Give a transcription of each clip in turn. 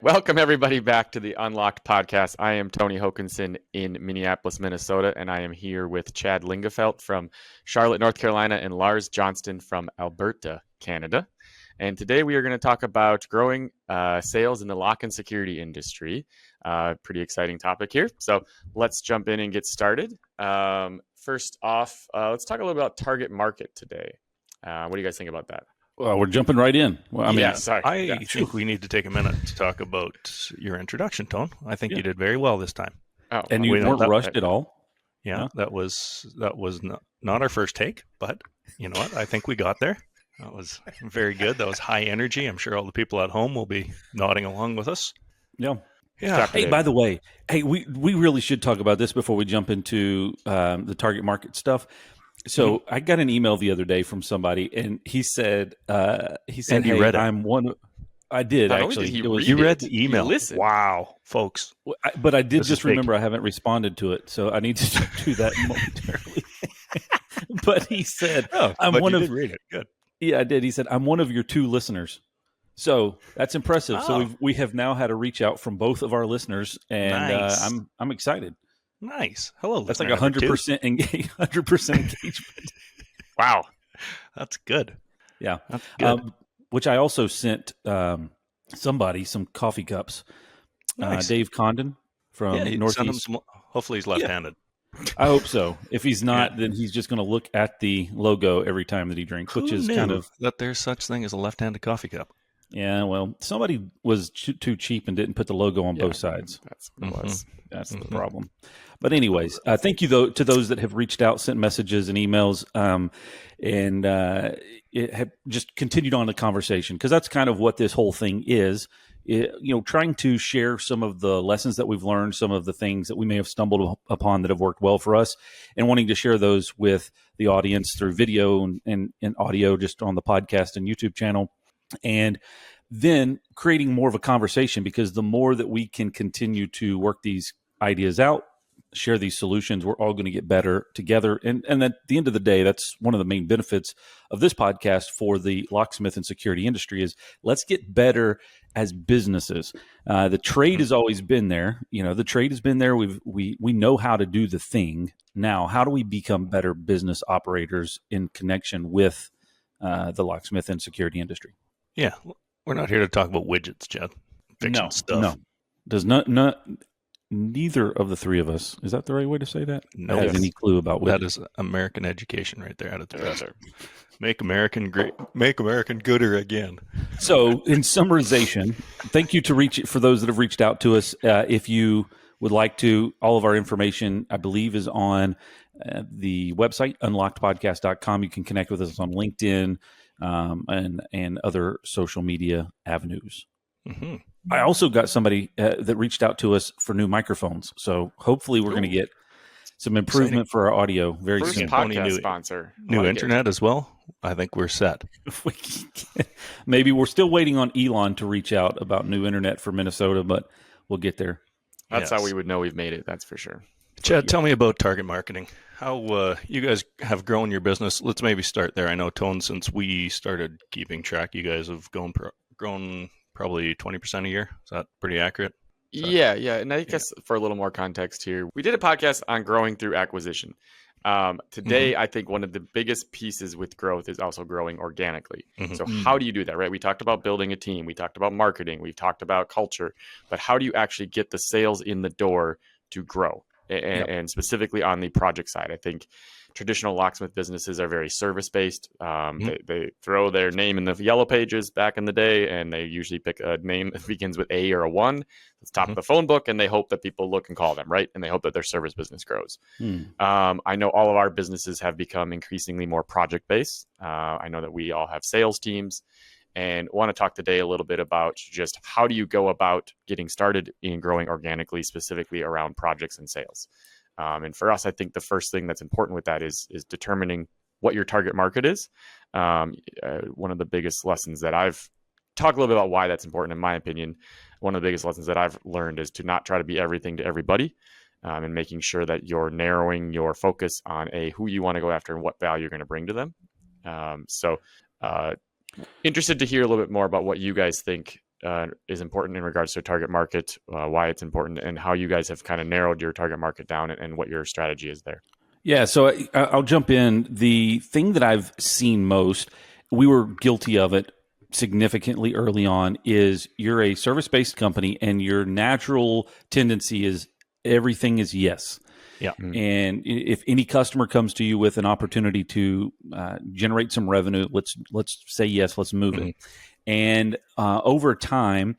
Welcome, everybody, back to the Unlocked podcast. I am Tony Hokinson in Minneapolis, Minnesota, and I am here with Chad Lingefelt from Charlotte, North Carolina, and Lars Johnston from Alberta, Canada. And today we are going to talk about growing sales in the lock and security industry. Pretty exciting topic here. So let's jump in and get started. First off, let's talk a little about target market today. What do you guys think about that? Well, we're jumping right in. Well, I think we need to take a minute to talk about your introduction, Tone. I think you did very well this time. Oh, and you weren't rushed at all? Yeah, no? that was not our first take, but you know what? I think we got there. That was very good. That was high energy. I'm sure all the people at home will be nodding along with us. Yeah. Yeah. Hey, by the way, we really should talk about this before we jump into the target market stuff. So I got an email the other day from somebody, and he said, and you read it. I'm one of, I did Not actually. you read the email. Wow, folks. But I did just remember I haven't responded to it, so I need to do that momentarily. But he said, did read it. Good. Yeah, I did. He said, I'm one of your 2 listeners. So that's impressive. Oh. So we have now had a reach out from both of our listeners, and nice. I'm excited. Nice. Hello. That's like 100% engagement. Wow. That's good. Yeah. That's good. Which I also sent somebody some coffee cups. Nice. Dave Condon from Northeast. Hopefully he's left-handed. I hope so. If he's not, then he's just going to look at the logo every time that he drinks, which is kind of that there's such thing as a left-handed coffee cup. Yeah, well, somebody was too cheap and didn't put the logo on both sides. That's what it was. That's the problem. But anyways, thank you to those that have reached out, sent messages and emails, and it have just continued on the conversation, because that's kind of what this whole thing is. Trying to share some of the lessons that we've learned, some of the things that we may have stumbled upon that have worked well for us, and wanting to share those with the audience through video and audio just on the podcast and YouTube channel. And then creating more of a conversation, because the more that we can continue to work these ideas out, share these solutions, we're all going to get better together. And at the end of the day, that's one of the main benefits of this podcast for the locksmith and security industry is let's get better as businesses. The trade has always been there. The trade has been there. We know how to do the thing. Now, how do we become better business operators in connection with the locksmith and security industry? Yeah, we're not here to talk about widgets, Chad. Fiction stuff. No, does not. Neither of the 3 of us. Is that the right way to say that? No, have any clue about widgets. That is American education right there at its best. Make American great. Make American gooder again. So, in summarization, thank you for those that have reached out to us. If you would like to, all of our information, I believe, is on the website, unlockedpodcast.com. You can connect with us on LinkedIn and other social media avenues. Mm-hmm. I also got somebody that reached out to us for new microphones. So hopefully we're going to get some improvement for our audio very First soon. Podcast sponsor. New internet as well. I think we're set. Maybe we're still waiting on Elon to reach out about new internet for Minnesota, but we'll get there. That's how we would know we've made it. That's for sure. Chad, tell me about target marketing. How you guys have grown your business. Let's maybe start there. I know, Tone, since we started keeping track, you guys have grown probably 20% a year. Is that pretty accurate? Yeah. And I guess for a little more context here, we did a podcast on growing through acquisition. Today, I think one of the biggest pieces with growth is also growing organically. So how do you do that, right? We talked about building a team. We talked about marketing. We've talked about culture. But how do you actually get the sales in the door to grow? And specifically on the project side, I think traditional locksmith businesses are very service-based. They throw their name in the yellow pages back in the day, and they usually pick a name that begins with A or a 1. It's top of the phone book, and they hope that people look and call them, right? And they hope that their service business grows. I know all of our businesses have become increasingly more project-based. I know that we all have sales teams. And want to talk today a little bit about just how do you go about getting started in growing organically, specifically around projects and sales. And for us, I think the first thing that's important with that is determining what your target market is. One of the biggest lessons that I've talked a little bit about why that's important, in my opinion. One of the biggest lessons that I've learned is to not try to be everything to everybody, and making sure that you're narrowing your focus on who you want to go after and what value you're going to bring to them. Interested to hear a little bit more about what you guys think is important in regards to target market, why it's important, and how you guys have kind of narrowed your target market down and what your strategy is there. Yeah, so I'll jump in. The thing that I've seen most, we were guilty of it significantly early on, is you're a service-based company and your natural tendency is everything is yes. Yeah. And if any customer comes to you with an opportunity to generate some revenue, let's say yes, let's move it. And over time,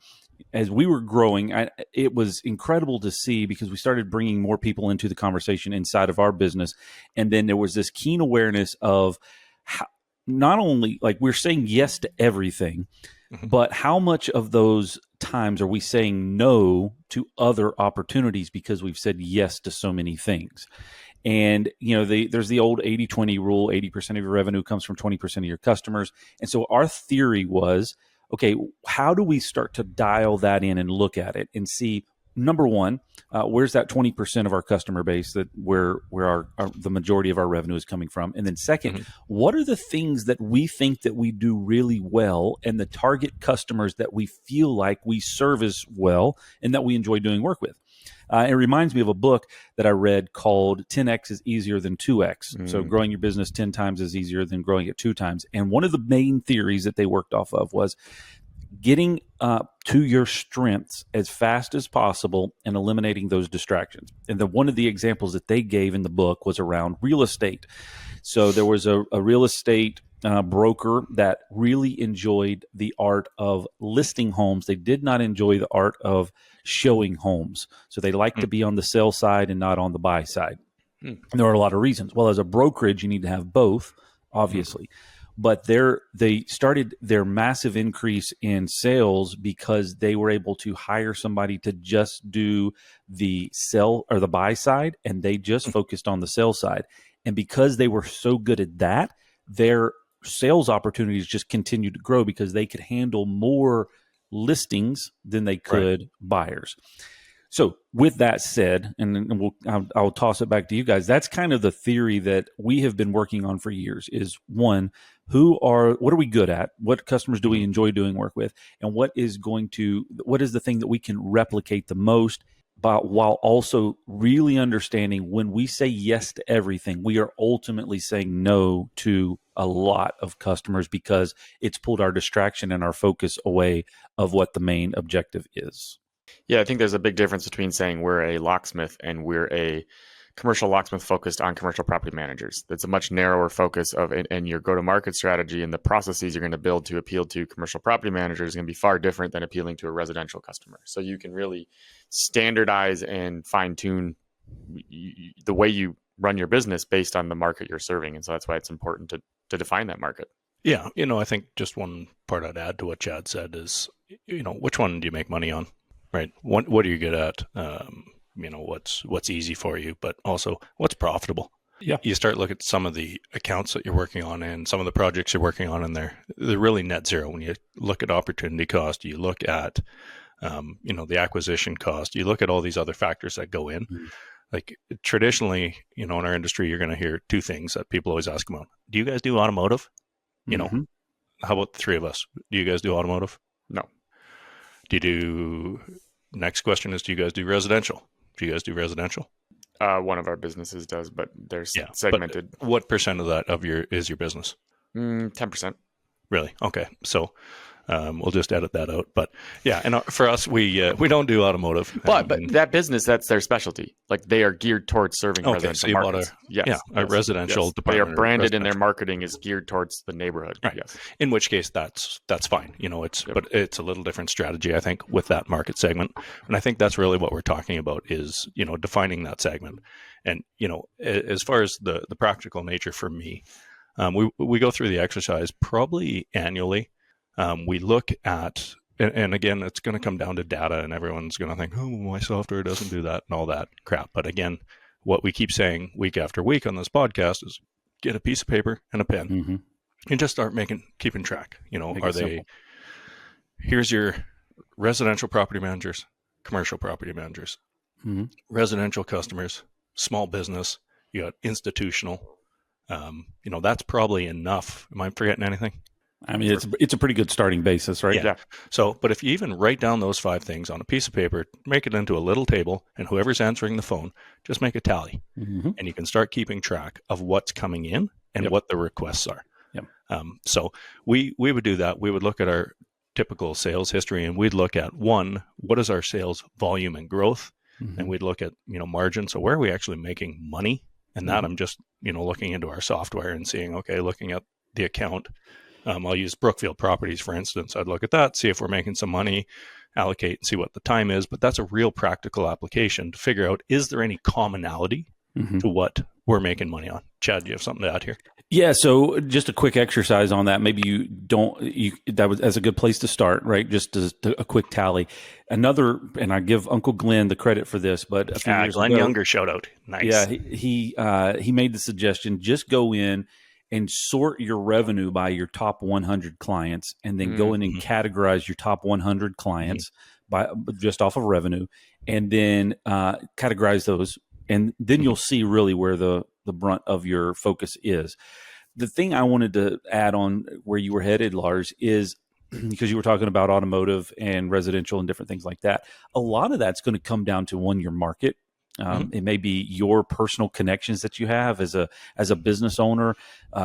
as we were growing, it was incredible to see, because we started bringing more people into the conversation inside of our business. And then there was this keen awareness of how, not only like we're saying yes to everything, but how much of those times are we saying no to other opportunities because we've said yes to so many things? And, there's the old 80-20 rule. 80% of your revenue comes from 20% of your customers. And so our theory was, okay, how do we start to dial that in and look at it and see, number one, where's that 20% of our customer base that where the majority of our revenue is coming from? And then second, what are the things that we think that we do really well and the target customers that we feel like we service well and that we enjoy doing work with? It reminds me of a book that I read called 10X is easier than 2X. So growing your business 10 times is easier than growing it 2 times. And one of the main theories that they worked off of was getting to your strengths as fast as possible and eliminating those distractions. And one of the examples that they gave in the book was around real estate. So there was a real estate broker that really enjoyed the art of listing homes. They did not enjoy the art of showing homes. So they like to be on the sell side and not on the buy side. And there are a lot of reasons. Well, as a brokerage, you need to have both, obviously. But they started their massive increase in sales because they were able to hire somebody to just do the sell or the buy side, and they just focused on the sell side. And because they were so good at that, their sales opportunities just continued to grow because they could handle more listings than they could buyers. So with that said, and I'll toss it back to you guys, that's kind of the theory that we have been working on for years is, one, what are we good at? What customers do we enjoy doing work with? And what is the thing that we can replicate the most, but while also really understanding when we say yes to everything, we are ultimately saying no to a lot of customers because it's pulled our distraction and our focus away of what the main objective is. Yeah, I think there's a big difference between saying we're a locksmith and we're a commercial locksmith focused on commercial property managers. That's a much narrower focus and your go-to-market strategy and the processes you're going to build to appeal to commercial property managers is going to be far different than appealing to a residential customer. So you can really standardize and fine-tune the way you run your business based on the market you're serving. And so that's why it's important to define that market. Yeah. I think just one part I'd add to what Chad said is, which one do you make money on? Right. What are you good at? What's easy for you, but also what's profitable. Yeah. You start looking at some of the accounts that you're working on and some of the projects you're working on, and they're really net zero. When you look at opportunity cost, you look at, the acquisition cost, you look at all these other factors that go in. Like traditionally, in our industry, you're going to hear two things that people always ask about. Do you guys do automotive? How about the three of us? Do you guys do automotive? No. Next question is, do you guys do residential? Do you guys do residential? One of our businesses does, but they're segmented. But what percent of that is your business? 10%. Really? Okay. So we'll just edit that out. But yeah, and for us, we don't do automotive. But that business, that's their specialty. Like they are geared towards serving residential markets. A residential department. They are branded and their marketing is geared towards the neighborhood. Right. Yes. In which case, that's fine. But it's a little different strategy, I think, with that market segment. And I think that's really what we're talking about is, defining that segment. And, as far as the practical nature for me, we go through the exercise probably annually. We look at, and again, it's going to come down to data, and everyone's going to think, oh, my software doesn't do that and all that crap. But again, what we keep saying week after week on this podcast is get a piece of paper and a pen and just start keeping track. Here's your residential property managers, commercial property managers, residential customers, small business, you got institutional. That's probably enough. Am I forgetting anything? I mean, it's a pretty good starting basis, right? Yeah. So, but if you even write down those 5 things on a piece of paper, make it into a little table, and whoever's answering the phone, just make a tally, and you can start keeping track of what's coming in and what the requests are. Yep. So we would do that. We would look at our typical sales history, and we'd look at, one, what is our sales volume and growth, and we'd look at margin. So where are we actually making money? And that I'm just looking into our software and seeing, okay, looking at the account. I'll use Brookfield Properties, for instance. I'd look at that, see if we're making some money, allocate, and see what the time is. But that's a real practical application to figure out, is there any commonality to what we're making money on? Chad, do you have something to add here? Yeah, so just a quick exercise on that. Maybe that's a good place to start, right? Just a quick tally. And I give Uncle Glenn the credit for this, but a few years Glenn ago, Younger shout out. Nice. Yeah, he made the suggestion, just go in and sort your revenue by your top 100 clients, and then go in and categorize your top 100 clients by just off of revenue, and then categorize those, and then you'll see really where the brunt of your focus is. The thing I wanted to add on where you were headed, Lars, is because you were talking about automotive and residential and different things like that. A lot of that's going to come down to your market. It may be your personal connections that you have as a business owner.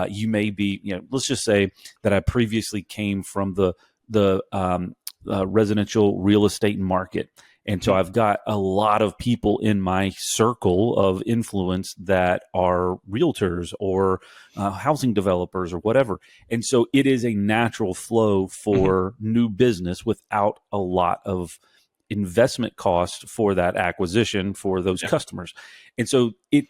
You may be, let's just say that I previously came from the residential real estate market. And so I've got a lot of people in my circle of influence that are realtors or housing developers or whatever. And so it is a natural flow for new business without a lot of investment cost for that acquisition for those customers. And so it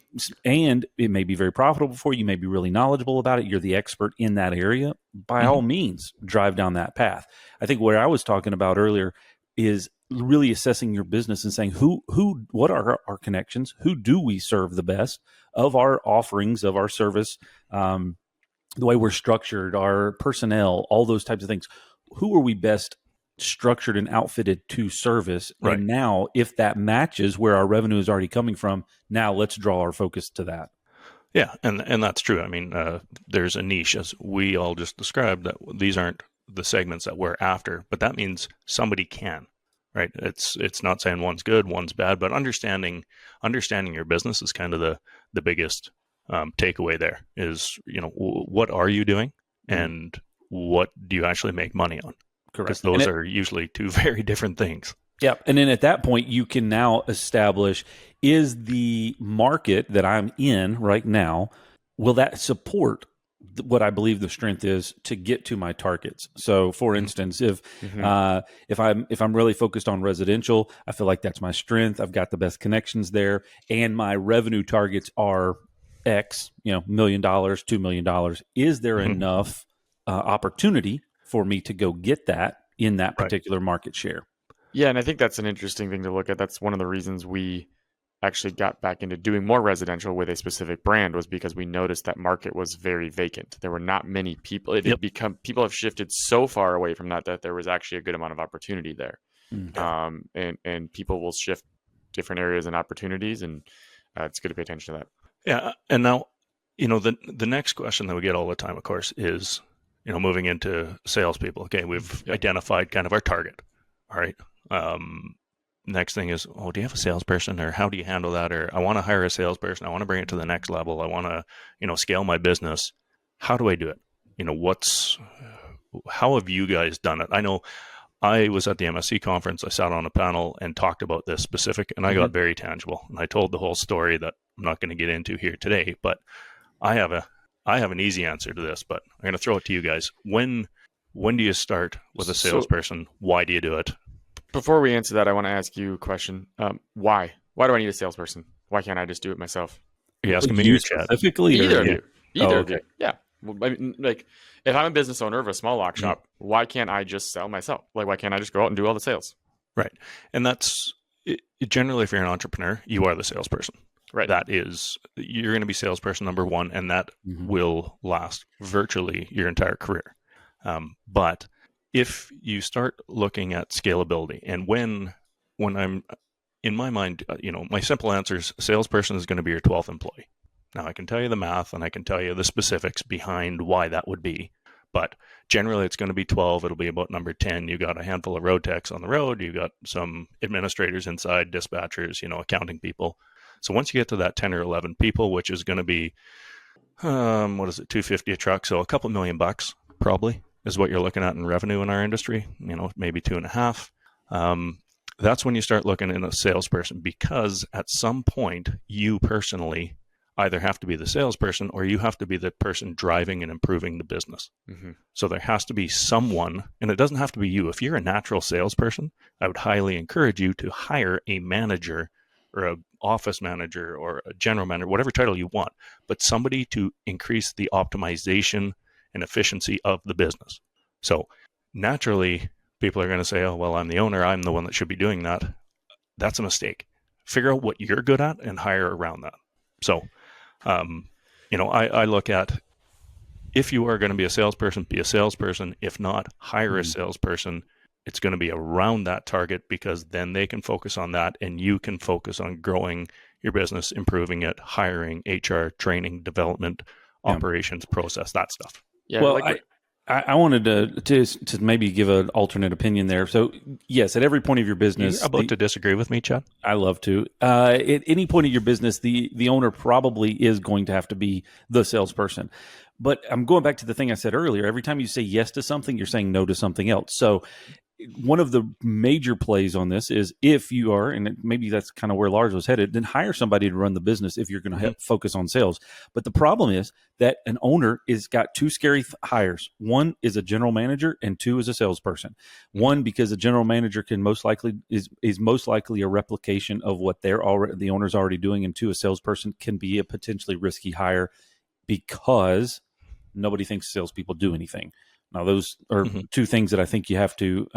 may be very profitable for you. You may be really knowledgeable about it. You're the expert in that area. By all means, drive down that path. I think what I was talking about earlier is really assessing your business and saying what are our connections? Who do we serve the best of our offerings, of our service, the way we're structured, our personnel, all those types of things. Who are we best structured and outfitted to service? Right. And now, if that matches where our revenue is already coming from, now let's draw our focus to that. Yeah, and that's true. I mean, there's a niche, as we all just described, that these aren't the segments that we're after, but that means somebody can, right? It's not saying one's good, one's bad, but understanding your business is kind of the biggest takeaway there is, what are you doing and what do you actually make money on? Correct. Because those are usually two very different things. Yeah. And then at that point, you can now establish, is the market that I'm in right now, will that support what I believe the strength is to get to my targets? So for instance, if I'm really focused on residential, I feel like that's my strength. I've got the best connections there, and my revenue targets are X, $1 million, $2 million. Is there enough opportunity for me to go get that in that particular market share? Yeah, and I think that's an interesting thing to look at. That's one of the reasons we actually got back into doing more residential with a specific brand, was because we noticed that market was very vacant. There were not many people. People have shifted so far away from that there was actually a good amount of opportunity there. And people will shift different areas and opportunities, and it's good to pay attention to that. Yeah, and now, the next question that we get all the time, of course, is, moving into salespeople. Okay, we've identified kind of our target. All right. Next thing is, do you have a salesperson, or how do you handle that? Or I want to hire a salesperson. I want to bring it to the next level. I want to, scale my business. How do I do it? How have you guys done it? I know I was at the MSC conference. I sat on a panel and talked about this specific, and I got very tangible. And I told the whole story that I'm not going to get into here today, but I have an easy answer to this, but I'm going to throw it to you guys. When do you start with a salesperson? Why do you do it? Before we answer that, I want to ask you a question. Why? Why do I need a salesperson? Why can't I just do it myself? Are you asking me or Chad? Specifically? Either of you. Either of you. Yeah. Well, I mean, if I'm a business owner of a small lock shop, why can't I just sell myself? Why can't I just go out and do all the sales? Right. And that's generally, if you're an entrepreneur, you are the salesperson. Right. You're going to be salesperson number one, and that will last virtually your entire career. But if you start looking at scalability, and when I'm in my mind, my simple answer is salesperson is going to be your 12th employee. Now I can tell you the math and I can tell you the specifics behind why that would be, But generally, it's going to be 12. It'll be about number 10. You got a handful of road techs on the road. You got some administrators inside, dispatchers, accounting people. So once you get to that 10 or 11 people, which is going to be, what is it, $250 a truck? So a couple $1,000,000 probably is what you're looking at in revenue in our industry, maybe 2.5. That's when you start looking at a salesperson, because at some point you personally either have to be the salesperson or you have to be the person driving and improving the business. Mm-hmm. So there has to be someone, and it doesn't have to be you. If you're a natural salesperson, I would highly encourage you to hire a manager or an office manager or a general manager, whatever title you want, but somebody to increase the optimization and efficiency of the business. So naturally, people are going to say, oh, well, I'm the owner. I'm the one that should be doing that. That's a mistake. Figure out what you're good at and hire around that. So, I look at, if you are going to be a salesperson, be a salesperson. If not, hire a salesperson. It's going to be around that target, because then they can focus on that and you can focus on growing your business, improving it, hiring, HR, training, development, operations, process, that stuff. Yeah. Well, I wanted to maybe give an alternate opinion there. So yes, at every point of your business, you're about to disagree with me, Chad? I love to. At any point of your business, the owner probably is going to have to be the salesperson. But I'm going back to the thing I said earlier. Every time you say yes to something, you're saying no to something else. So one of the major plays on this is, if you are, and maybe that's kind of where Lars was headed, then hire somebody to run the business if you're going to focus on sales. But the problem is that an owner is got two scary hires. One is a general manager, and two is a salesperson. One, because a general manager can most likely is most likely a replication of what the owner's already doing, and two, a salesperson can be a potentially risky hire because nobody thinks salespeople do anything. Now, those are two things that I think you have to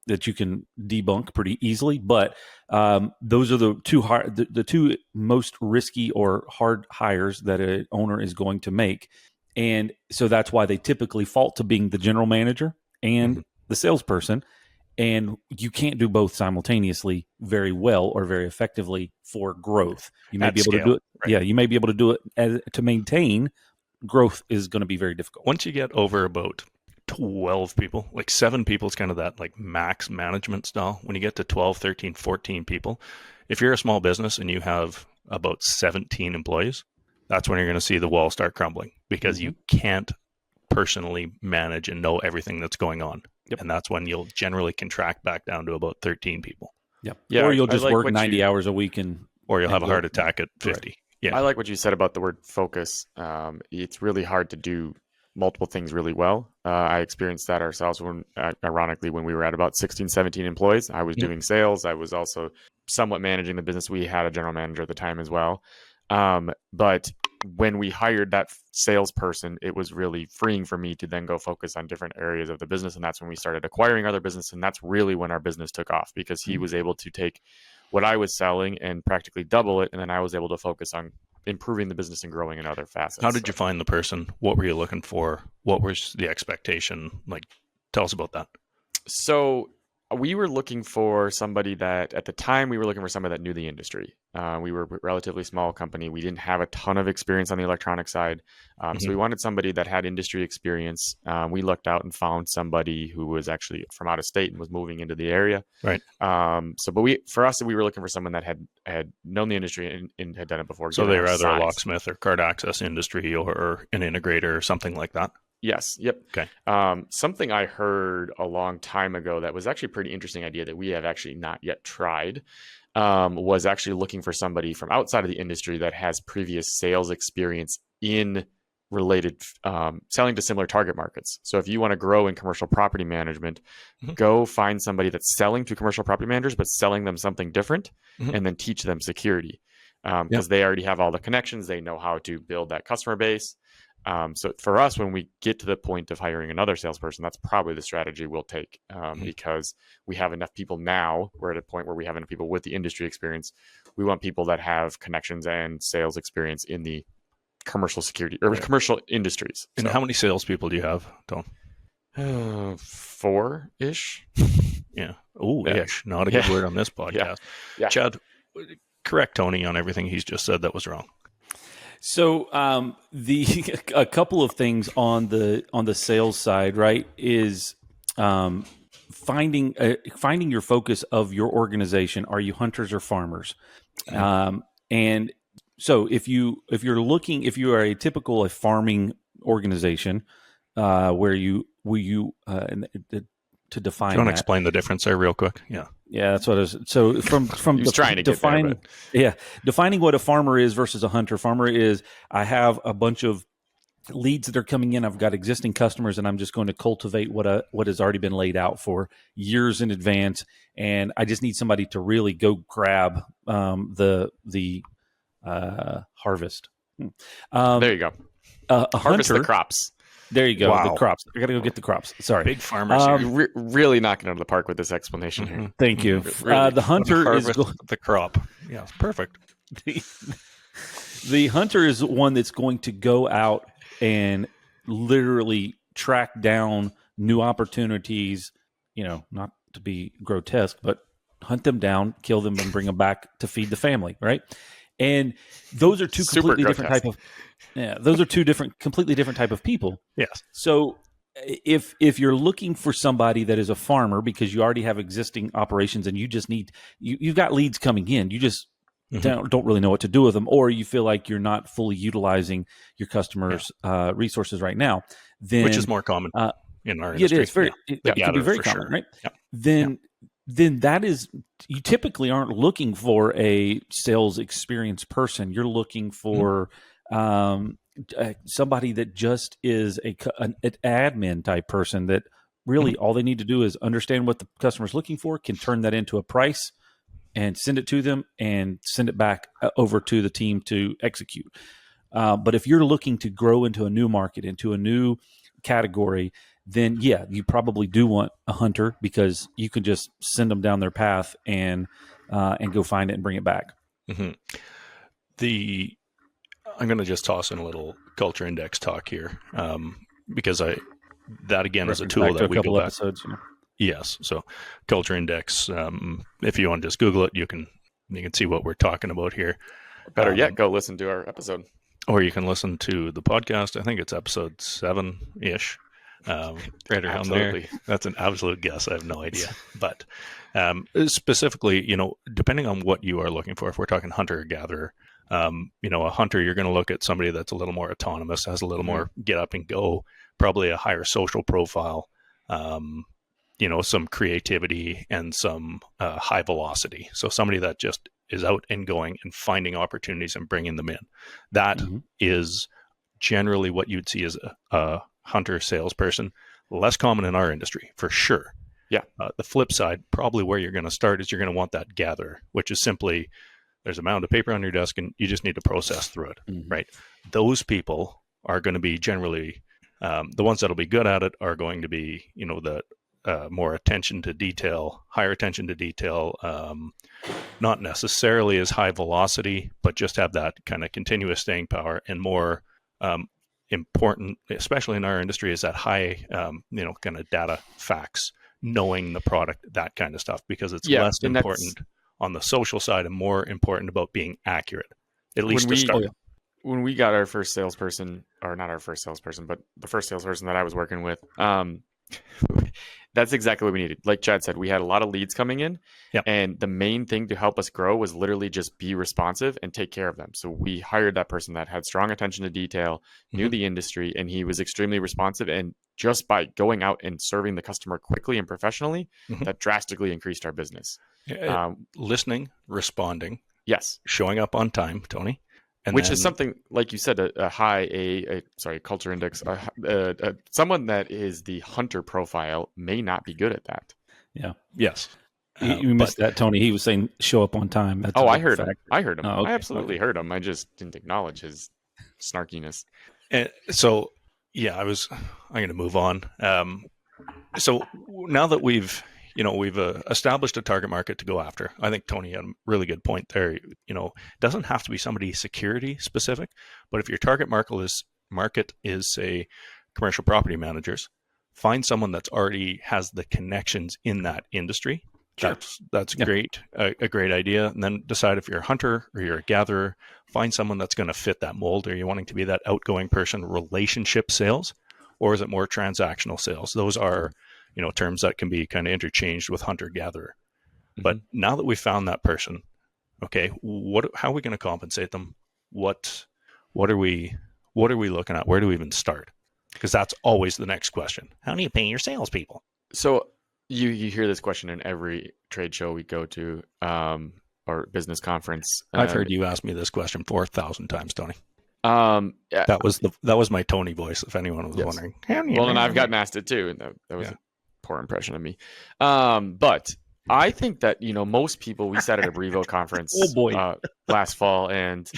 that you can debunk pretty easily. But those are the two most risky or hard hires that an owner is going to make, and so that's why they typically fall to being the general manager and the salesperson. And you can't do both simultaneously very well or very effectively for growth. You may be able to do it. Right. Yeah, you may be able to do it to maintain growth is going to be very difficult. Once you get over about 12 people, like 7 people is kind of that like max management style. When you get to 12, 13, 14 people, if you're a small business and you have about 17 employees, that's when you're going to see the wall start crumbling, because you can't personally manage and know everything that's going on. Yep. And that's when you'll generally contract back down to about 13 people. Yep. Yeah. Or you'll just work 90 hours a week or you'll have a heart attack at 50. Right. Yeah. I like what you said about the word focus. It's really hard to do multiple things really well. I experienced that ourselves ironically, when we were at about 16, 17 employees. I was doing sales. I was also somewhat managing the business. We had a general manager at the time as well. But when we hired that salesperson, it was really freeing for me to then go focus on different areas of the business. And that's when we started acquiring other business. And that's really when our business took off, because he was able to take what I was selling and practically double it. And then I was able to focus on improving the business and growing in other facets. How did you find the person? What were you looking for? What was the expectation? Like, tell us about that. So we were looking for somebody that, at the time, we were looking for somebody that knew the industry. We were a relatively small company. We didn't have a ton of experience on the electronic side. So we wanted somebody that had industry experience. We looked out and found somebody who was actually from out of state and was moving into the area. Right. But we were looking for someone that had known the industry and had done it before. So they were either a locksmith or card access industry or an integrator or something like that. Yes. Yep. Okay. Something I heard a long time ago that was actually a pretty interesting idea that we have actually not yet tried was actually looking for somebody from outside of the industry that has previous sales experience in related selling to similar target markets. So if you want to grow in commercial property management, go find somebody that's selling to commercial property managers, but selling them something different, and then teach them security, because they already have all the connections. They know how to build that customer base. So for us, when we get to the point of hiring another salesperson, that's probably the strategy we'll take, because we have enough people now. We're at a point where we have enough people with the industry experience. We want people that have connections and sales experience in the commercial security or commercial industries. And how many salespeople do you have, Tom? 4-ish. Yeah. Oh, ish. Not a good word on this podcast. Yeah. Chad, correct Tony on everything he's just said that was wrong. So a couple of things on the sales side, right, is finding your focus of your organization. Are you hunters or farmers? And so if you are a typical farming organization, where you to define. Do you want to that, explain the difference there real quick? Yeah. Yeah, that's what I was. So from trying to define, defining what a farmer is versus a hunter. Farmer is, I have a bunch of leads that are coming in. I've got existing customers, and I'm just going to cultivate what has already been laid out for years in advance. And I just need somebody to really go grab the harvest. There you go. A Harvest hunter, the crops. There you go. Wow. The crops. I got to go get the crops. Sorry. Big farmers here. Really knocking out of the park with this explanation here. Thank you. Really. The hunter is the crop. Yeah, perfect. The hunter is one that's going to go out and literally track down new opportunities, not to be grotesque, but hunt them down, kill them, and bring them back to feed the family, right? And those are two completely different type of completely different type of people. Yes. So if you're looking for somebody that is a farmer because you already have existing operations and you just need you've got leads coming in, you just don't really know what to do with them, or you feel like you're not fully utilizing your customers' resources right now, then which is more common in our industry. It is it can be very common, right? Yeah. Then that is, you typically aren't looking for a sales experienced person. You're looking for somebody that just is an admin type person that really all they need to do is understand what the customer's looking for, can turn that into a price and send it to them and send it back over to the team to execute. But if you're looking to grow into a new market, into a new category, then you probably do want a hunter because you can just send them down their path and go find it and bring it back. Mm-hmm. I'm going to just toss in a little culture index talk here, because that again is a tool that we go back. Episodes, Yes, so culture index. If you want to just Google it, you can see what we're talking about here. Better yet, go listen to our episode, or you can listen to the podcast. I think it's episode 7-ish. Right around there. That's an absolute guess. I have no idea. But specifically, depending on what you are looking for, if we're talking hunter or gatherer, a hunter, you're going to look at somebody that's a little more autonomous, has a little more get up and go, probably a higher social profile, some creativity and some high velocity. So somebody that just is out and going and finding opportunities and bringing them in. That is generally what you'd see as a hunter salesperson. Less common in our industry, for sure. Yeah. The flip side, probably where you're going to start is you're going to want that gatherer, which is simply there's a mound of paper on your desk and you just need to process through it, right? Those people are going to be generally the ones that'll be good at it are going to be, the more attention to detail, higher attention to detail, not necessarily as high velocity, but just have that kind of continuous staying power, and more important, especially in our industry, is that high, kind of data facts, knowing the product, that kind of stuff, because it's less important on the social side and more important about being accurate, at least to start. When we got our first salesperson, or not our first salesperson, but the first salesperson that I was working with, that's exactly what we needed. Like Chad said, we had a lot of leads coming in, and the main thing to help us grow was literally just be responsive and take care of them. So we hired that person that had strong attention to detail, knew the industry, and he was extremely responsive. And just by going out and serving the customer quickly and professionally, that drastically increased our business. Listening, responding, yes, showing up on time, Tony. Which is something, like you said, culture index. Someone that is the hunter profile may not be good at that. Yeah. Yes. You missed that, Tony. He was saying show up on time. That's I heard him. I heard him. Oh, okay. I absolutely heard him. I just didn't acknowledge his snarkiness. And so, I'm going to move on. So now that we've established a target market to go after, I think Tony had a really good point there. It doesn't have to be somebody security specific, but if your target market is, say, commercial property managers, find someone that's already has the connections in that industry That's great. A great idea. And then decide if you're a hunter or you're a gatherer. Find someone that's going to fit that mold. Are you wanting to be that outgoing person, relationship sales, or is it more transactional sales? Those are, terms that can be kind of interchanged with hunter gatherer. Mm-hmm. But now that we've found that person, okay, how are we going to compensate them? What are we looking at? Where do we even start? Because that's always the next question. How do you pay your salespeople? So you hear this question in every trade show we go to, or business conference. I've heard you ask me this question 4,000 times, Tony. Yeah. That was my Tony voice, if anyone was wondering. Well, and I've gotten asked it too, and that was a poor impression of me. But I think that most people, we sat at a Brevo conference last fall, and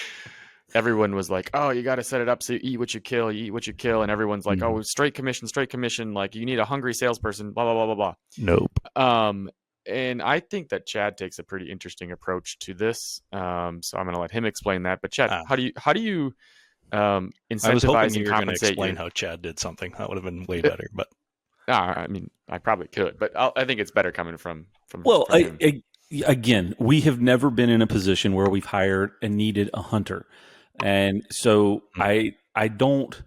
everyone was like, "Oh, you got to set it up so you eat what you kill, and everyone's like, "Oh, straight commission, like you need a hungry salesperson, blah blah blah blah blah." Nope. And I think that Chad takes a pretty interesting approach to this. So I'm going to let him explain that. But Chad, how do you incentivize I was hoping and you were going to compensate? Explain how Chad did something. That would have been way better. But I mean, I probably could, but I think it's better coming from. Well, from him. Again, we have never been in a position where we've hired and needed a hunter, and so I don't.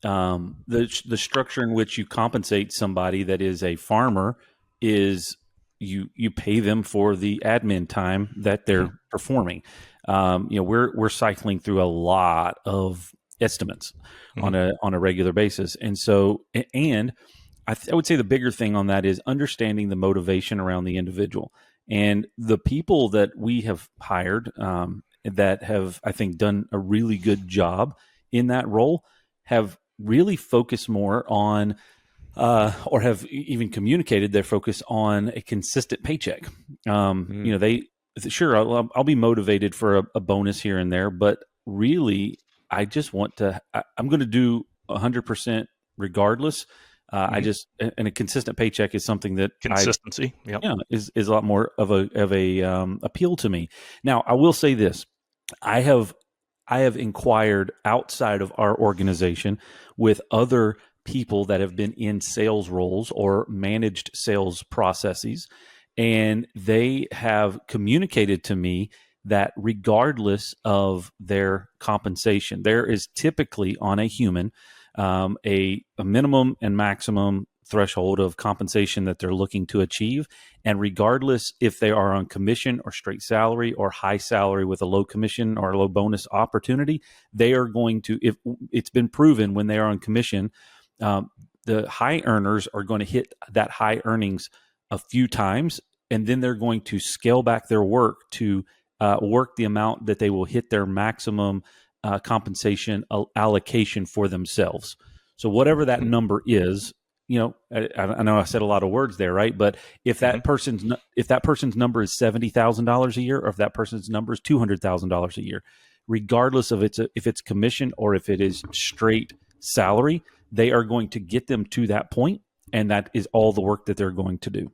The structure in which you compensate somebody that is a farmer is you pay them for the admin time that they're performing. We're cycling through a lot of estimates on a regular basis, and so I would say the bigger thing on that is understanding the motivation around the individual. And the people that we have hired that have, I think, done a really good job in that role have really focused more on or have even communicated their focus on a consistent paycheck. I'll be motivated for a bonus here and there, but really I just want to, I'm going to do 100% regardless. And a consistent paycheck is something that consistency, is a lot more of a appeal to me. Now, I will say this: I have inquired outside of our organization with other people that have been in sales roles or managed sales processes, and they have communicated to me that regardless of their compensation, there is typically on a human a minimum and maximum threshold of compensation that they're looking to achieve. And regardless if they are on commission or straight salary or high salary with a low commission or a low bonus opportunity, they are going to, if it's been proven when they are on commission, the high earners are going to hit that high earnings a few times, and then they're going to scale back their work to work the amount that they will hit their maximum compensation allocation for themselves. So whatever that number is, I know I said a lot of words there, right? But if that person's number is $70,000 a year, or if that person's number is $200,000 a year, regardless of if it's commission or if it is straight salary, they are going to get them to that point, and that is all the work that they're going to do.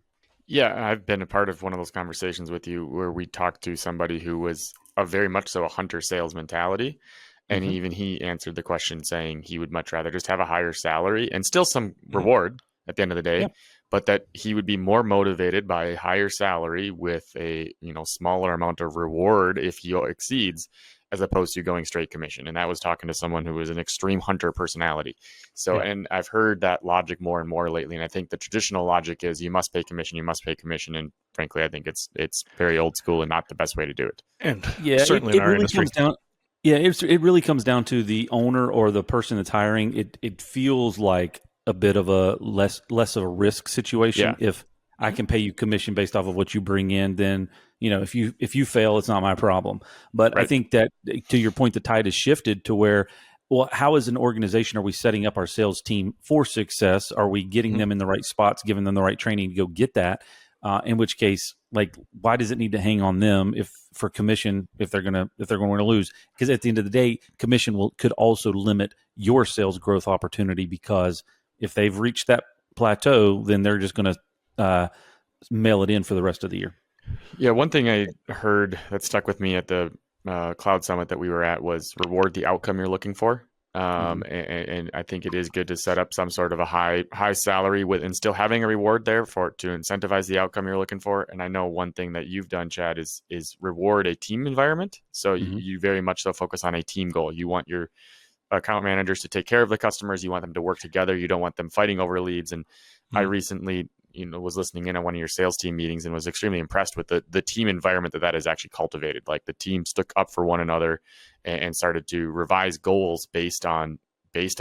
Yeah, I've been a part of one of those conversations with you where we talked to somebody who was very much so a hunter sales mentality. And even he answered the question saying he would much rather just have a higher salary and still some reward at the end of the day, but that he would be more motivated by a higher salary with a smaller amount of reward if he exceeds, as opposed to going straight commission. And that was talking to someone who was an extreme hunter personality. So, and I've heard that logic more and more lately. And I think the traditional logic is you must pay commission. And frankly, I think it's very old school and not the best way to do it. And certainly in our industry. It really comes down to the owner or the person that's hiring. It feels like a bit of a less of a risk situation. Yeah. If I can pay you commission based off of what you bring in, then if you fail, it's not my problem. But right. I think that, to your point, the tide has shifted to where, well, how as an organization are we setting up our sales team for success? Are we getting them in the right spots, giving them the right training to go get that? In which case, why does it need to hang on them for commission if they're going to lose? Because at the end of the day, commission could also limit your sales growth opportunity, because if they've reached that plateau, then they're just going to mail it in for the rest of the year. Yeah, one thing I heard that stuck with me at the Cloud Summit that we were at was reward the outcome you're looking for. And I think it is good to set up some sort of a high salary with, and still having a reward there to incentivize the outcome you're looking for. And I know one thing that you've done, Chad, is reward a team environment. So you very much so focus on a team goal. You want your account managers to take care of the customers. You want them to work together. You don't want them fighting over leads. And I recently, was listening in on one of your sales team meetings and was extremely impressed with the team environment that is actually cultivated. Like the team stuck up for one another and started to revise goals based on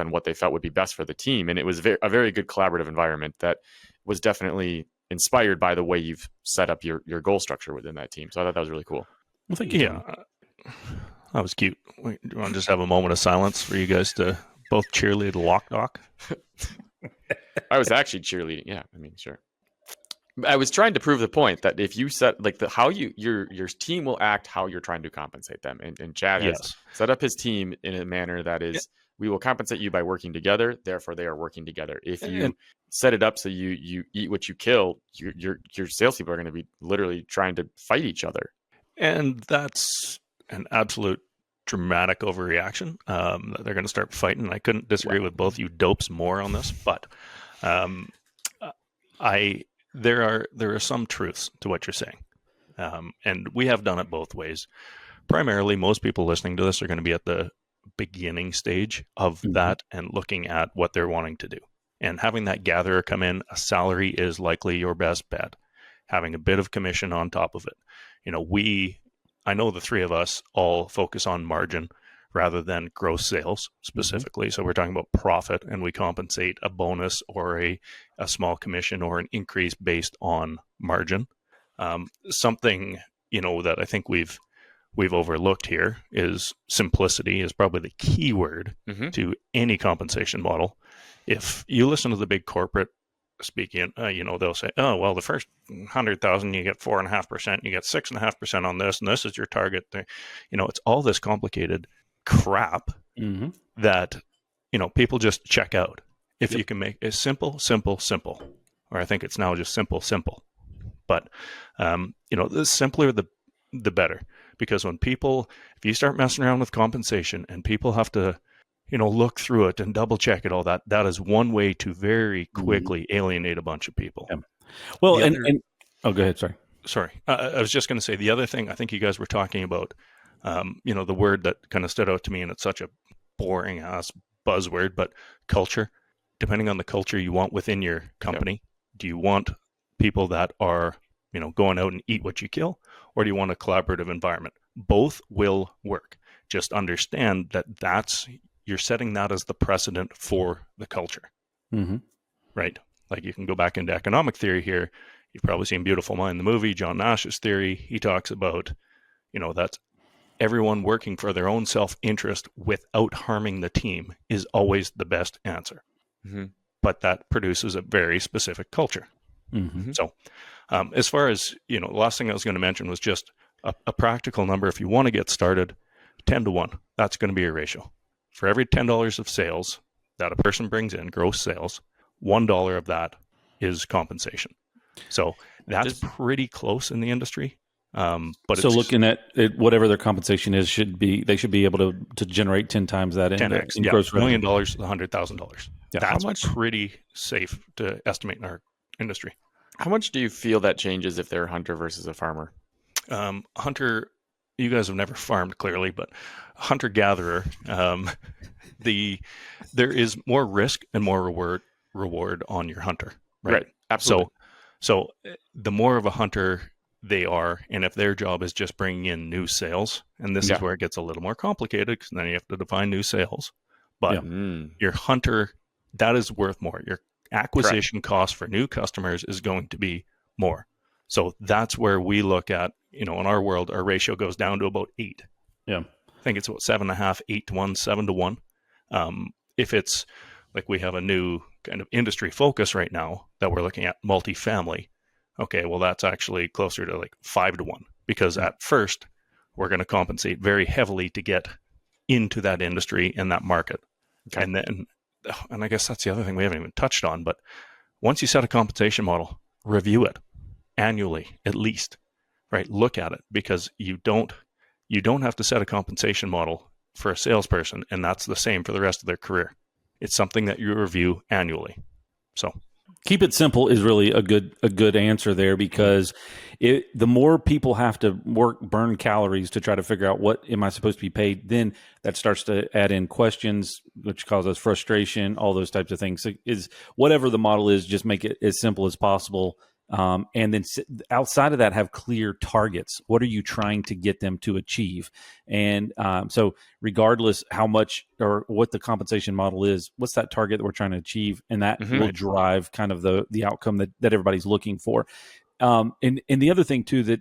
what they felt would be best for the team. And it was a very good collaborative environment that was definitely inspired by the way you've set up your goal structure within that team. So I thought that was really cool. Well, thank you. Yeah, that was cute. Do you want to just have a moment of silence for you guys to both cheerlead Lock Doc? I was actually cheerleading. Yeah, I mean, sure. I was trying to prove the point that if you set how your team will act, how you're trying to compensate them, and Chad has set up his team in a manner that is, we will compensate you by working together. Therefore, they are working together. If you set it up so you eat what you kill, your salespeople are going to be literally trying to fight each other, and that's an absolute dramatic overreaction. They're going to start fighting. I couldn't disagree with both you dopes more on this, but there are some truths to what you're saying, and we have done it both ways. Primarily, most people listening to this are going to be at the beginning stage of that and looking at what they're wanting to do, and having that gatherer come in. A salary is likely your best bet. Having a bit of commission on top of it. I know the three of us all focus on margin rather than gross sales specifically. So we're talking about profit, and we compensate a bonus or a small commission or an increase based on margin. Something, that I think we've overlooked here is simplicity is probably the key word to any compensation model. If you listen to the big corporate speaking, they'll say, oh, well, the first 100,000, you get 4.5%, you get 6.5% on this, and this is your target. It's all this complicated crap that, people just check out. If you can make it simple, or I think it's now just simple. But, the simpler, the better. Because if you start messing around with compensation and people have to, look through it and double check it, all that is one way to very quickly alienate a bunch of people. Yeah. Well, go ahead. Sorry. I was just going to say the other thing, I think you guys were talking about, the word that kind of stood out to me, and it's such a boring ass buzzword, but culture. Depending on the culture you want within your company, do you want people that are, going out and eat what you kill, or do you want a collaborative environment? Both will work. Just understand that you're setting that as the precedent for the culture, right? Like you can go back into economic theory here. You've probably seen Beautiful Mind, the movie, John Nash's theory. He talks about, that everyone working for their own self-interest without harming the team is always the best answer. But that produces a very specific culture. So as far as, the last thing I was going to mention was just a practical number. If you want to get started, 10-1, that's going to be your ratio. For every $10 of sales that a person brings in, gross sales, $1 of that is compensation. So that's pretty close in the industry. But so looking at whatever their compensation is, they should be able to generate 10 times that 10x, in gross $1 revenue. million, $100,000. Yeah. That's pretty safe to estimate in our industry. How much do you feel that changes if they're a hunter versus a farmer? Hunter, you guys have never farmed clearly, but hunter-gatherer, there is more risk and more reward on your hunter, right? Absolutely. So the more of a hunter they are, and if their job is just bringing in new sales, and this is where it gets a little more complicated, because then you have to define new sales. But your hunter, that is worth more. Your acquisition cost for new customers is going to be more. So that's where we look at, in our world, our ratio goes down to about 8. Yeah. I think it's about 7.5, 8-1, 7-1. If it's like we have a new kind of industry focus right now that we're looking at, multifamily. Okay, well, that's actually closer to like 5-1, because at first we're going to compensate very heavily to get into that industry and that market. Okay. And I guess that's the other thing we haven't even touched on, but once you set a compensation model, review it annually, at least, right? Look at it, because you don't have to set a compensation model for a salesperson, and that's the same for the rest of their career. It's something that you review annually. So keep it simple is really a good answer there, because the more people have to burn calories to try to figure out what am I supposed to be paid, then that starts to add in questions, which causes frustration, all those types of things. So is whatever the model is, just make it as simple as possible. And then outside of that, have clear targets. What are you trying to get them to achieve? And so regardless how much or what the compensation model is, what's that target that we're trying to achieve? And that will drive kind of the outcome that everybody's looking for. And the other thing too, that,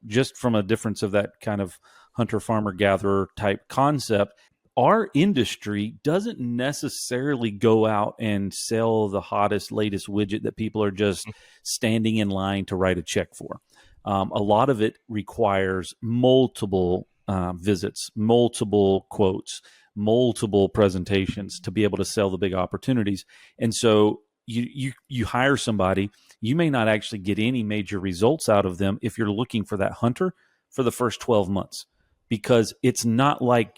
just from a difference of that kind of hunter, farmer, gatherer type concept, our industry doesn't necessarily go out and sell the hottest, latest widget that people are just standing in line to write a check for. A lot of it requires multiple visits, multiple quotes, multiple presentations to be able to sell the big opportunities. And so you hire somebody, you may not actually get any major results out of them if you're looking for that hunter for the first 12 months, because it's not like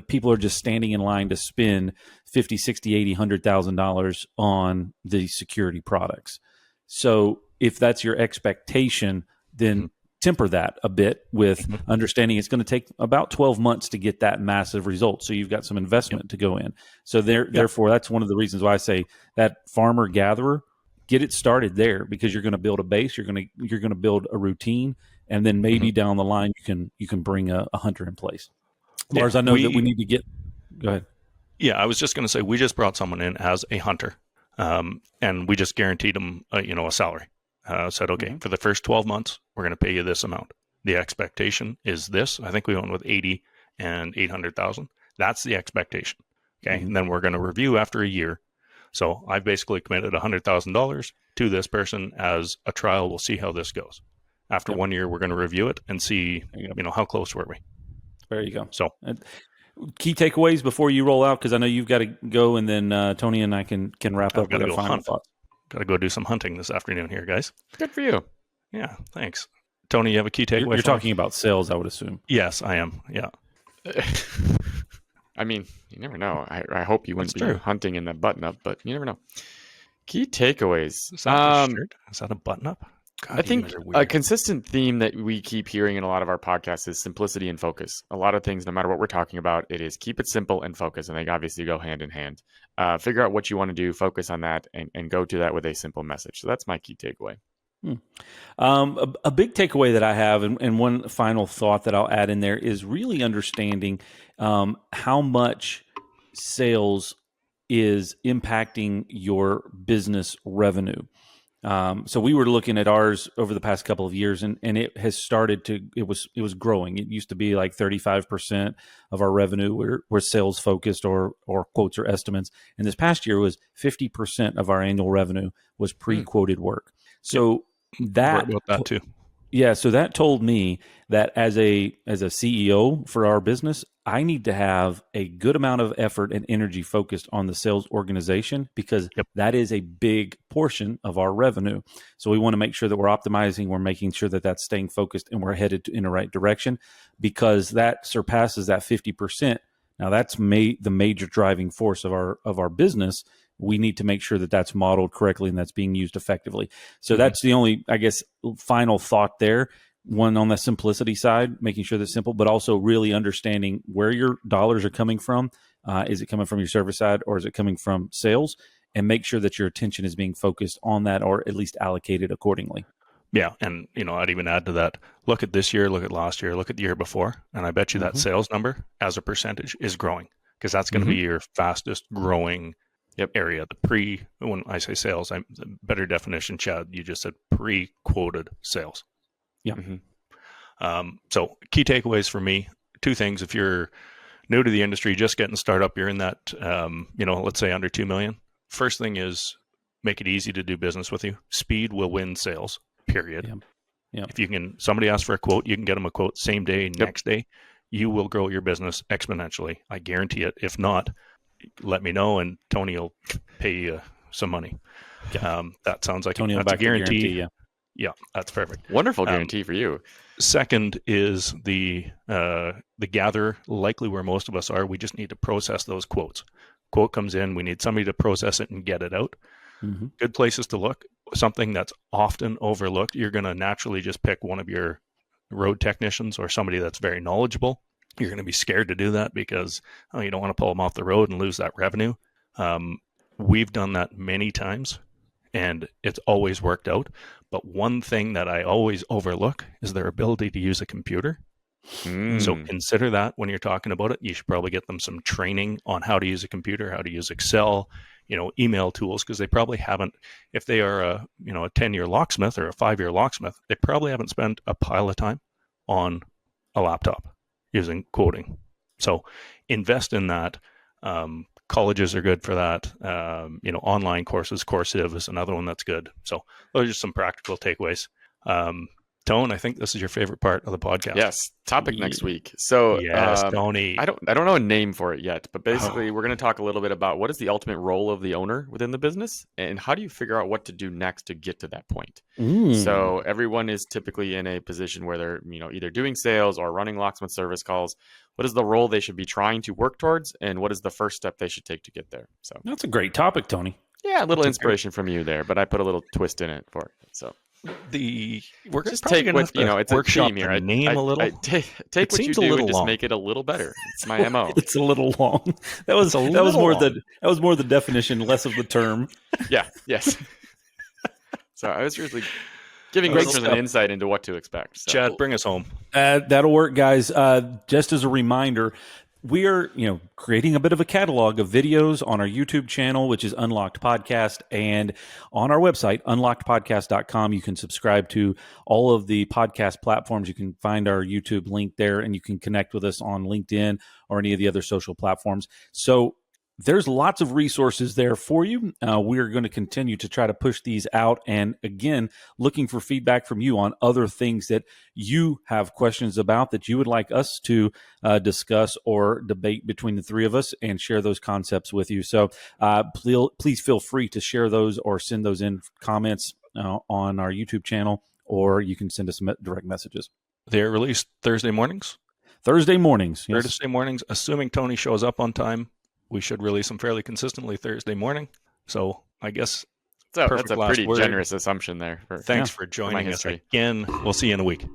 people are just standing in line to spend $50, $60, $80, $100,000 on the security products. So if that's your expectation, then temper that a bit with understanding it's going to take about 12 months to get that massive result. So you've got some investment to go in. So therefore, that's one of the reasons why I say that farmer gatherer, get it started there, because you're going to build a base, you're going to build a routine, and then maybe down the line you can bring a hunter in place. Lars, I know that we need to go ahead. Yeah, I was just going to say, we just brought someone in as a hunter, and we just guaranteed them, a salary. Said, okay, for the first 12 months, we're going to pay you this amount. The expectation is this. I think we went with 80 and 800,000. That's the expectation. Okay, and then we're going to review after a year. So I've basically committed $100,000 to this person as a trial. We'll see how this goes. After 1 year, we're going to review it and see, how close were we. There you go. So, key takeaways before you roll out, because I know you've got to go, and then Tony and I can wrap up with our final thoughts. Got to go do some hunting this afternoon here, guys. Good for you. Yeah, thanks. Tony, you have a key takeaway? You're talking about sales, I would assume. Yes, I am. Yeah. I mean, you never know. I hope you wouldn't be hunting in that button-up, but you never know. Key takeaways. Is that a shirt? Is that a button-up? God, I think a consistent theme that we keep hearing in a lot of our podcasts is simplicity and focus. A lot of things, no matter what we're talking about, it is keep it simple and focus. And they obviously go hand in hand. Figure out what you want to do, focus on that, and go to that with a simple message. So that's my key takeaway. A big takeaway that I have, and one final thought that I'll add in there, is really understanding how much sales is impacting your business revenue. So we were looking at ours over the past couple of years, and it has started to, it was growing. It used to be like 35% of our revenue were sales focused or quotes or estimates. And this past year was 50% of our annual revenue was pre-quoted work. So that too. Yeah, so that told me that as a CEO for our business, I need to have a good amount of effort and energy focused on the sales organization, because that is a big portion of our revenue. So we want to make sure that we're optimizing, we're making sure that that's staying focused, and we're headed in the right direction, because that surpasses that 50%. Now that's the major driving force of our business. We need to make sure that that's modeled correctly and that's being used effectively. So that's the only, I guess, final thought there. One, on the simplicity side, making sure that's simple, but also really understanding where your dollars are coming from. Is it coming from your service side, or is it coming from sales? And make sure that your attention is being focused on that, or at least allocated accordingly. Yeah. And, I'd even add to that, look at this year, look at last year, look at the year before. And I bet you that sales number as a percentage is growing, because that's going to be your fastest growing area. When I say sales, better definition, Chad, you just said pre-quoted sales. Yeah. So key takeaways for me, two things. If you're new to the industry, just getting started up, you're in that, let's say under 2 million. First thing is make it easy to do business with you. Speed will win sales, period. Yeah. If somebody asks for a quote, you can get them a quote same day, next day, you will grow your business exponentially. I guarantee it. If not, let me know, and Tony will pay you some money. That sounds like Tony that's a guarantee. Yeah, that's perfect. Wonderful guarantee for you. Second is the gatherer, likely where most of us are. We just need to process those quotes. Quote comes in, we need somebody to process it and get it out. Mm-hmm. Good places to look. Something that's often overlooked, you're going to naturally just pick one of your road technicians or somebody that's very knowledgeable. You're going to be scared to do that because you don't want to pull them off the road and lose that revenue. We've done that many times, and it's always worked out. But one thing that I always overlook is their ability to use a computer. So consider that when you're talking about it. You should probably get them some training on how to use a computer, how to use Excel, email tools, because they probably haven't, if they are a 10-year locksmith or a 5-year locksmith, they probably haven't spent a pile of time on a laptop using quoting. So invest in that. Colleges are good for that. Online courses, Coursive is another one that's good. So those are just some practical takeaways. Tone, I think this is your favorite part of the podcast. Yes, topic next week. So yes, Tony. I don't know a name for it yet, but basically we're going to talk a little bit about what is the ultimate role of the owner within the business, and how do you figure out what to do next to get to that point. So everyone is typically in a position where they're either doing sales or running locksmith service calls. What is the role they should be trying to work towards, and what is the first step they should take to get there? So that's a great topic, Tony. Yeah, a little inspiration from you there, but I put a little twist in it for it. So we're just take what it's a theme here. Name a little. Take what you do and just make it a little better. It's my MO. It's a little long. That was more the definition, less of the term. Yeah. Yes. So I was really giving listeners an insight into what to expect. So. Chad, bring us home. That'll work, guys. Just as a reminder, we are, creating a bit of a catalog of videos on our YouTube channel, which is Unlocked Podcast, and on our website, unlockedpodcast.com. You can subscribe to all of the podcast platforms. You can find our YouTube link there, and you can connect with us on LinkedIn or any of the other social platforms. So there's lots of resources there for you. We're going to continue to try to push these out. And again, looking for feedback from you on other things that you have questions about that you would like us to discuss or debate between the three of us and share those concepts with you. So please feel free to share those or send those in comments on our YouTube channel, or you can send us direct messages. They're released Thursday mornings? Thursday mornings. Yes. Thursday mornings, assuming Tony shows up on time. We should release them fairly consistently Thursday morning. So I guess that's a pretty generous assumption there. Thanks for joining us again. We'll see you in a week.